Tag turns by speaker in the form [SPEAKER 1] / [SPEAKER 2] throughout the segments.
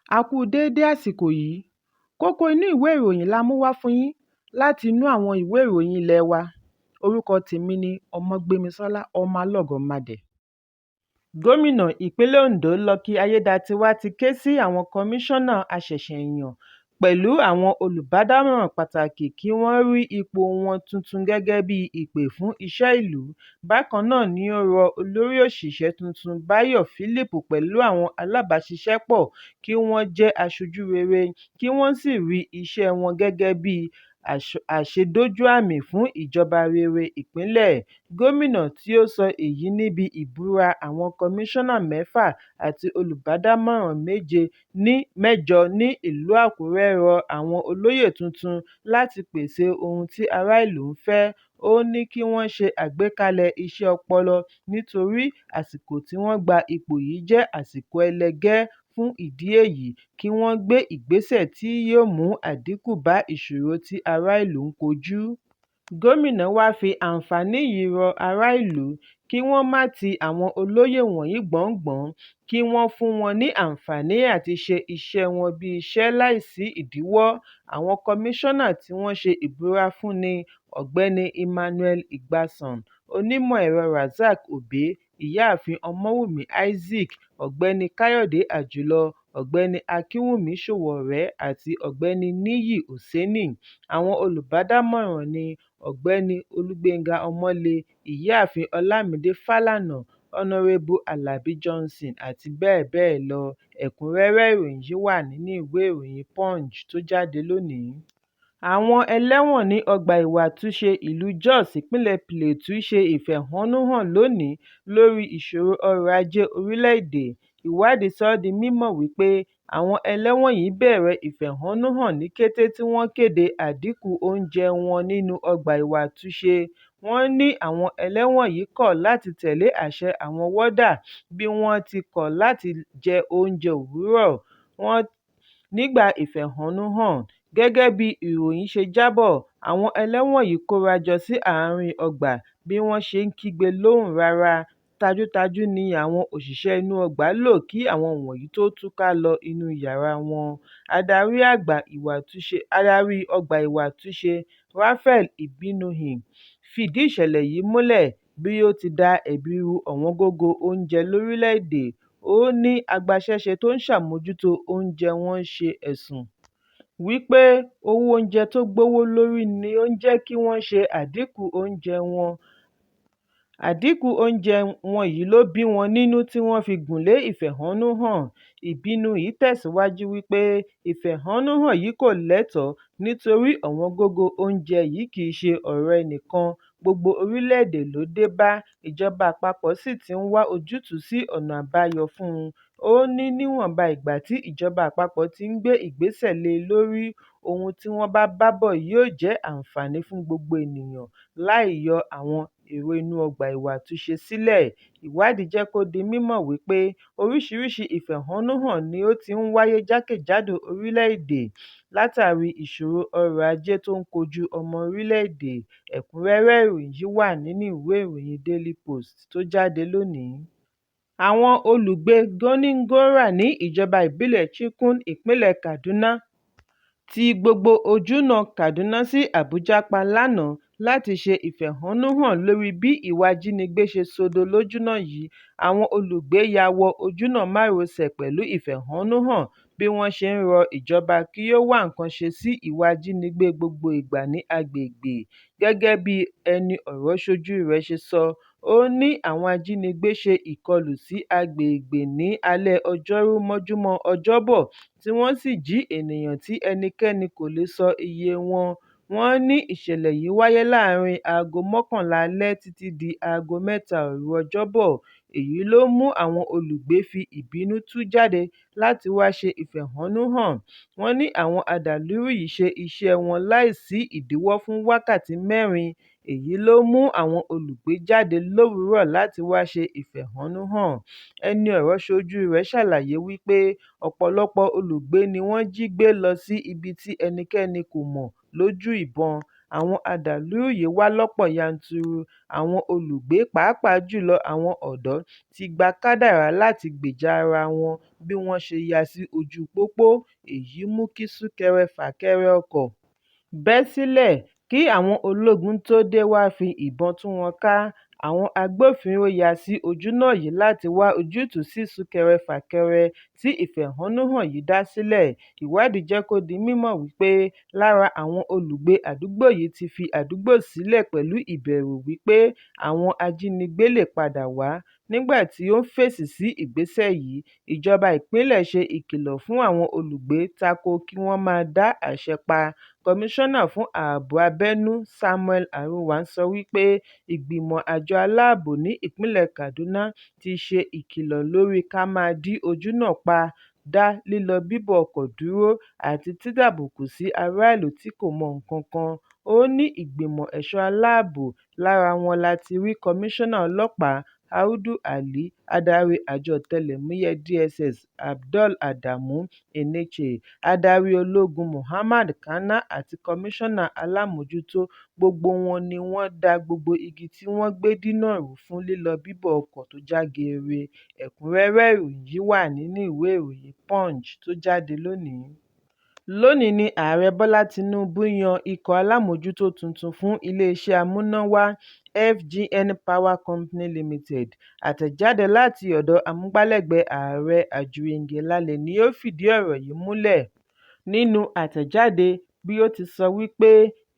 [SPEAKER 1] A kú déédé àsìkò yìí. Kókó inú ìwé ìròyìn la mú wá fún yín láti inú àwọn ìwé ìròyìn ilé wa. Orúkọ tèmi ni Ọmọgbémisọ́lá ọmọ Alọ́gọ̀madẹ̀. Gómìnà ìpínlẹ̀ Ondo Lucky Ayédatiwa ti ké sí àwọn kọmíṣánná aṣẹ̀ṣẹ̀yàn pẹ̀lú àwọn olùbádámọ̀ràn pàtàkì kí wọ́n rí ipò wọn tuntun gẹ́gẹ́ bí ìpè fún iṣẹ́ ìlú. Bákan náà ni ó rọ olórí òṣìṣẹ́ tuntun Báyọ̀ Philip pẹ̀lú àwọn alábàáṣiṣẹ́pọ̀ kí wọ́n jẹ́ aṣojú rere kí wọ́n sì rí iṣẹ́ wọn gẹ́gẹ́ bí àṣedójú àmì fún ìjọba rere ìpínlẹ̀. Gómìnà tí ó sọ èyí níbi ìbúra àwọn kọmíṣánná 6 àti olùbádámọ̀ràn 8 ní ìlú Àkúrẹ́ rọ àwọn olóyè tuntun láti pèsè ohun tí ará ìlú ń fẹ́. Ó ní kí wọ́n ṣe àgbékalẹ̀ iṣẹ́ ọpọlọ nítorí àsìkò tí wọ́n gba ipò yìí jẹ́ àsìkò ẹlẹgẹ́. Fún ìdí èyí, kí wọ́n gbé ìgbésẹ̀ tí yóò mú àdínkù bá ìṣòro tí ará ìlú ń kojú. Gómìnà wá fi àǹfààní yìí rọ ará ìlú kí wọ́n má ti àwọn olóyè wọ̀nyí gbọ̀ngbọ̀n, kí wọ́n fún wọn ní àǹfààní àti ṣe iṣẹ́ wọn bí iṣẹ́ láìsí ìdíwọ́. Àwọn kọmíṣánná tí wọ́n ṣe ìbúra fún ni Ọ̀gbẹ́ni Emmanuel Igbasan, Onímọ̀ ẹ̀rọ Razak Obe, Ìyáàfin Ọmọ́wùmí Isaac, Ọ̀gbẹ́ni Káyọ̀dé Àjùlọ, Ọ̀gbẹ́ni Akínwùmí Ṣòwòrẹ́ àti Ọ̀gbẹ́ni Níyì Òsénì. Àwọn olùbádámọ̀ràn ni Ọ̀gbẹ́ni Olúgbénga Ọmọ́lé, Ìyáàfin Ọlámídé Fálànà, Honorébù Àlàbí Johnson àti bẹ́ẹ̀ bẹ́ẹ̀ lọ. Ẹ̀kúnrẹ́rẹ́ ìròyìn yìí wà nínú ìwé ìròyìn Punch tó jáde lónìí. Àwọn ẹlẹ́wọ̀n ní ọgbà ìwàtúnṣe ìlú Jos ìpínlẹ̀ Plateau ṣe ìfẹ̀hónúhàn lónìí lórí ìṣòro ọrọ̀ ajé orílẹ̀-èdè. Ìwádìí sọ ọ́ di mímọ̀ wípé àwọn ẹlẹ́wọ̀n yìí bẹ̀rẹ̀ ìfẹ̀hónúhàn ní kété tí wọ́n kéde àdínkù oúnjẹ wọn nínú ọgbà ìwàtúnṣe. Wọ́n ní àwọn ẹlẹ́wọ̀n yìí kọ̀ láti tẹ̀lé àṣẹ àwọn wọ́dà bí wọ́n ti kọ̀ láti jẹ oúnjẹ òwúrọ̀ wọn nígbà ìfẹ̀hónúhàn. Gẹ́gẹ́ bí ìròyìn ṣe jábọ̀, àwọn ẹlẹ́wọ̀n yìí kóra jọ sí àárín ọgbà bí wọ́n ṣe ń kígbe lóhùn rárá. Tajútajú ni àwọn òṣìṣẹ́ inú ọgbà lò kí àwọn wọ̀nyí tó túká lọ inú yàrá wọn. Adarí ọgbà ìwàtúnṣe Raphael Ibinuhin fìdí ìṣẹ̀lẹ̀ yìí múlẹ̀ bí ó ti dá ẹ̀bi ru ọ̀wọ́ngógó oúnjẹ lórílẹ̀-èdè. Ó ní agbaṣẹ́ṣe tó ń ṣàmójútó oúnjẹ wọn ṣe ẹ̀sùn wípé owó oúnjẹ tó gbówó lórí ni ó ń jẹ́ kí wọ́n ṣe àdínkù oúnjẹ wọn. Àdínkù oúnjẹ wọn yìí ló bí wọn nínú tí wọ́n fi gùnlé ìfẹ̀hónúhàn. Ibinuhin tẹ̀síwájú wípé ìfẹ̀hónúhàn yìí kò lẹ́tọ̀ọ́ nítorí ọ̀wọ́ngógó oúnjẹ yìí kì í ṣe ọ̀rọ̀ ẹnìkan, gbogbo orílẹ̀-èdè ló dé bá. Ìjọba àpapọ̀ sì ti ń wá ojútùú sí ọ̀nà àbáyọ fún un. Ó ní níwọ̀nba ìgbà tí ìjọba àpapọ̀ ti ń gbé ìgbésẹ̀ lé e lórí, ohun tí wọ́n bá bọ̀ yóò jẹ́ àǹfààní fún gbogbo ènìyàn láì yọ àwọn èrò inú ọgbà ìwàtúnṣe sílẹ̀. Ìwádìí jẹ́ kó di mímọ̀ wípé oríṣiríṣi ìfẹ̀hónúhàn ni ó ti ń wáyé jákèjádò orílẹ̀-èdè látàrí ìṣòro ọrọ̀ ajé tó ń kojú ọmọ orílẹ̀-èdè. Ẹ̀kúnrẹ́rẹ́ ìròyìn yìí wà nínú ìwé ìròyìn Daily Post tó jáde lónìí. Àwọn olùgbé Goningora ní ìjọba ìbílẹ̀ Chikun ìpínlẹ̀ Kaduna ti gbogbo ojúnà Kaduna sí Abuja pa lánàá láti ṣe ìfẹ̀hónúhàn lórí bí ìwà ìjínigbé ṣe sọdọ̀ lójúnà yìí. Àwọn olùgbé ya wọ ojúnà márosẹ̀ pẹ̀lú ìfẹ̀hónúhàn bí wọ́n ṣe ń rọ ìjọba kí ó wá nǹkan ṣe sí ìwà ìjínigbé gbogbo ìgbà ní agbègbè. Gẹ́gẹ́ bí ẹni ọ̀rọ̀ ṣojú rẹ̀ ṣe sọ, ó ní àwọn ajínigbé ṣe ìkọlù sí agbègbè ní alẹ́ Ọjọ́rú mọ́júmọ́ Ọjọ́bọ̀ tí wọ́n sì jí ènìyàn tí ẹnikẹ́ni kò lè sọ iye wọn. Wọ́n ní ìṣẹ̀lẹ̀ yìí wáyé láàárín aago 11 alẹ́ títí di aago 3 òru Ọjọ́bọ̀. Èyí ló mú àwọn olùgbé fi ìbínú tú jáde láti wá ṣe ìfẹ̀hónúhàn. Wọ́n ní àwọn adàlúrú yìí ṣe iṣẹ́ wọn láìsí ìdíwọ́ fún wákàtí 4. Èyí ló mú àwọn olùgbé jáde lówùúrọ̀ láti wá ṣe ìfẹ̀hónúhàn. Ẹni ọ̀rọ̀ ṣojú rẹ̀ ṣàlàyé wípé ọ̀pọ̀lọpọ̀ olùgbé ni wọ́n jí gbé lọ sí ibi tí ẹnikẹ́ni kò mọ̀ lójú ìbọn. àwọn àdàlúrú yìí wá lọ́pọ̀ yanturu. Àwọn olùgbé, pàápàá jùlọ àwọn ọ̀dọ́, ti gba kádàrá láti gbèjà ara wọn bí wọ́n ṣe ya sí ojú pópó. Èyí mú kí súnkẹrẹ-fàkẹrẹ ọkọ̀ bẹ́ sílẹ̀. Kí àwọn ológun tó dé wá fi ìbọn tú wọn ká. Àwọn agbófinró ya sí ojúnà yìí láti wá ojútùú sí súnkẹrẹ-fàkẹrẹ tí ìfẹ̀hónúhàn yìí dá sílẹ̀. Ìwádìí jẹ́ kó di mímọ̀ wípé lára àwọn olùgbé àdúgbò yìí ti fi àdúgbò sílẹ̀ pẹ̀lú ìbẹ̀rù wípé àwọn ajínigbé lè padà wá. Nígbà tí ó ń fèsì sí ìgbésẹ̀ yìí, ìjọba ìpínlẹ̀ ṣe ìkìlọ̀ fún àwọn olùgbé tako kí wọ́n máa dá àṣẹ pa. Kọmíṣánná fún ààbò abẹ́nú Samuel Arwan sọ wípé ìgbìmọ̀ àjọ aláàbò ní ìpínlẹ̀ Kaduna ti ṣe ìkìlọ̀ lórí ká máa dí ojúnà pa, dá lílọ bíbọ̀ ọkọ̀ dúró àti dídàbùkù sí aráàlú tí kò mọ nǹkan kan. Ó ní ìgbìmọ̀ ẹ̀ṣọ́ aláàbò, lára wọn láti rí kọmíṣánná ọlọ́pàá Audu Ali, adarí àjọ ọ̀tẹlẹ̀múyẹ́ DSS Abdul Adamu Enenche, adarí ológun Muhammad Kana àti kọmíṣánná alámòójútó. Gbogbo wọn ni wọ́n dá gbogbo igi tí wọ́n gbé dínà rú fún lílọ bíbọ̀ ọkọ̀ tó já geere. Ẹ̀kúnrẹ́rẹ́ ìròyìn yìí wà nínú ìwé ìròyìn Punch tó jáde lónìí. Lónìí ni Ààrẹ Bọ́lá Tinubu yan ikọ̀ alámòójútó tuntun fún iléeṣẹ́ amúnáwá FGN Power Company Limited. Àtẹ̀jáde láti ọ̀dọ̀ amúgbálẹ́gbẹ̀ẹ́ ààrẹ Ajuwinge Lale ni ó fìdí ọ̀rọ̀ yìí múlẹ̀. Nínú àtẹ̀jáde, bí ó ti sọ wípé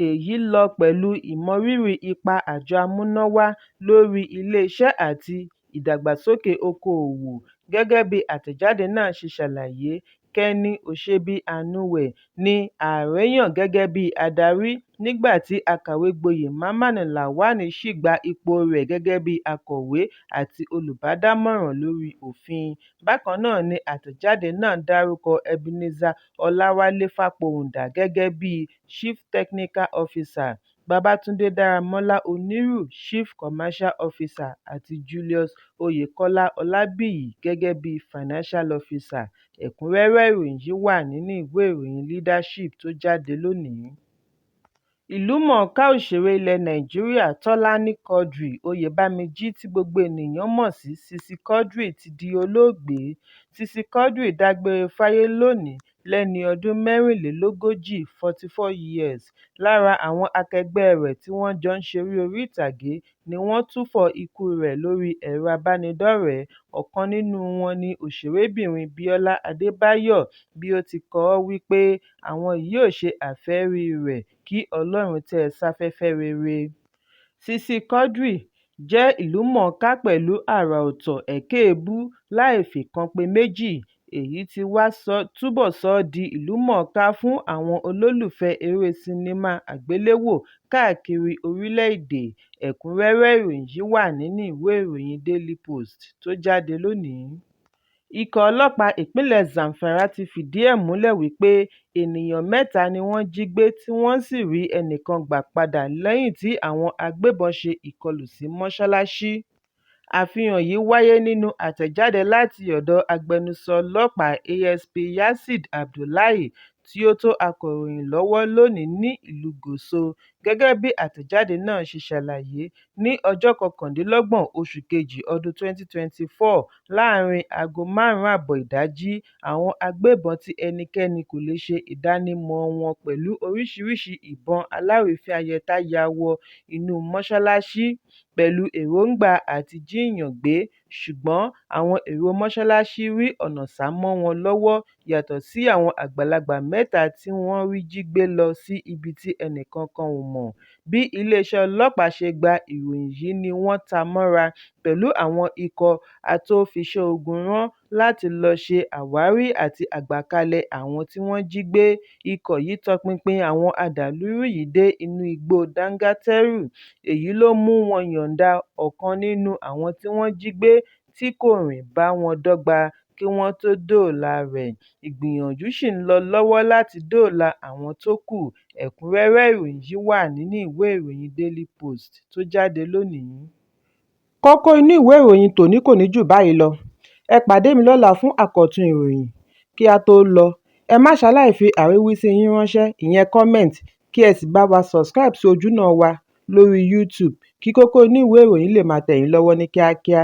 [SPEAKER 1] èyí lọ pẹ̀lú ìmọrírì ipa àjọ amúnáwá lórí iléeṣẹ́ àti ìdàgbàsókè okòòwò. Gẹ́gẹ́ bí àtẹ̀jáde náà ṣe ṣàlàyé, Keni Osebi-Anuwe ni ààrẹ yàn gẹ́gẹ́ bí adarí, nígbà tí akàwé gboyè Mamman Lawan sì gba ipò rẹ̀ gẹ́gẹ́ bí akọ̀wé àti olùbádámọ̀ràn lórí òfin. Bákan náà ni àtẹ̀jáde náà dárúkọ Ebenezer Ọláwálé Fápóhùndà gẹ́gẹ́ bí Chief Technical Officer, Babátúndé Dáramọ́lá Onírù Chief Commercial Officer àti Julius Oyèkọ́lá Ọlábíyì gẹ́gẹ́ bí Financial Officer. Ẹ̀kúnrẹ́rẹ́ ìròyìn yìí wà nínú ìwé ìròyìn Leadership tó jáde lónìí. Ìlúmọ̀ọ́ká òṣèré ilẹ̀ Nàìjíríà Tọ́lání Quadri Oyèbáméjì, tí gbogbo ènìyàn mọ̀ sí Sisi Quadri, ti di olóògbé. Sisi Quadri dágbére fáyé lónìí lẹ́ni ọdún mẹ́rìnlélógójì 44 years. Lára àwọn akẹgbẹ́ rẹ̀ tí wọ́n jọ ń ṣeré orí ìtàgé ni wọ́n túfọ̀ ikú rẹ̀ lórí ẹ̀rọ abánidọ́rẹ̀ẹ́. Ọ̀kan nínú wọn ni òṣèrébìnrin Bíọ́lá Adébáyọ̀, bí ó ti kọ ọ́ wípé àwọn yóò ṣe àfẹ́rí rẹ̀ kí Ọlọ́run tẹ́ ẹ sáfẹ́fẹ́ rere. Sisi Quadri jẹ́ ìlúmọ̀ọ́ká pẹ̀lú àrà ọ̀tọ̀ ẹ̀kẹ́ẹ̀bú láìfìkanpé méjì. Èyí tí wá túbọ̀ sọ ọ́ di ìlúmọ̀ọ́ká fún àwọn olólùfẹ́ eré sinimá àgbéléwò káàkiri orílẹ̀-èdè. Ẹ̀kúnrẹ́rẹ́ ìròyìn yìí wà nínú ìwé ìròyìn Daily Post tó jáde lónìí. Ikọ̀ ọlọ́pàá ìpínlẹ̀ Zamfara ti fìdí ẹ̀ múlẹ̀ wípé ènìyàn 3 ni wọ́n jí gbé tí wọ́n sì rí ẹnìkan gbà padà lẹ́yìn tí àwọn agbébọn ṣe ìkọlù sí mọ́ṣáláṣí. Àfihàn yìí wáyé nínú àtẹ̀jáde láti ọ̀dọ̀ agbẹnusọ ọlọ́pàá ASP Yasid Abdullahi tí ó tó akọ̀ròyìn lọ́wọ́ lónìí ní ìlú Gúúsù. Gẹ́gẹ́ bí àtẹ̀jáde náà ṣe ṣàlàyé, ní ọjọ́ 29 oṣù kejì ọdún 2024 láàrin aago 5:30 ìdájí, àwọn agbébọn tí ẹnikẹ́ni kò lè ṣe ìdánimọ̀ wọn pẹ̀lú oríṣiríṣi ìbọn alárìífín-ayẹta ya wọ inú mọ́ṣáláṣí pẹ̀lú èròǹgbà àti jíìyàn gbé, ṣùgbọ́n àwọn èrò mọ́ṣáláṣí rí ọ̀nà sá mọ́ wọn lọ́wọ́, yàtọ̀ sí àwọn àgbàlagbà 3 tí wọ́n rí jí gbé lọ sí ibi tí ẹnìkankan ò mọ̀. Bí iléeṣẹ́ ọlọ́pàá ṣe gba ìròyìn yìí ni wọ́n ta mọ́ra pẹ̀lú àwọn ikọ̀ atófiṣẹ́-ogun rán láti lọ ṣe àwárí àti àgbàkalẹ̀ àwọn tí wọ́n jí gbé. Ikọ̀ yìí tọpinpin àwọn àdàlúrú yìí dé inú igbó Dangateru. Èyí ló mú wọn yọ̀ǹda ọ̀kan nínú àwọn tí wọ́n jí gbé tí kò rìn bá wọn dọ́gba kí wọ́n tó dóòlà rẹ̀. Ìgbìyànjú ṣì ń lọ lọ́wọ́ láti dóòlà àwọn tó kù. Ẹ̀kúnrẹ́rẹ́ ìròyìn yìí wà nínú ìwé ìròyìn Daily Post tó jáde lónìí. Kókó inú ìwé ìròyìn tòní kò ní jù báyìí lọ. Ẹ pàdé mi lọ́la fún àkọ́tún ìròyìn. Kí a tó lọ, ẹ má ṣaláì fi àríwísí yín ránṣẹ́, ìyẹn comment, kí ẹ sì bá wa subscribe sí ojúnà wa lórí YouTube kí kókó inú ìwé ìròyìn lè máa tẹ̀ yín lọ́wọ́ ní kíákíá.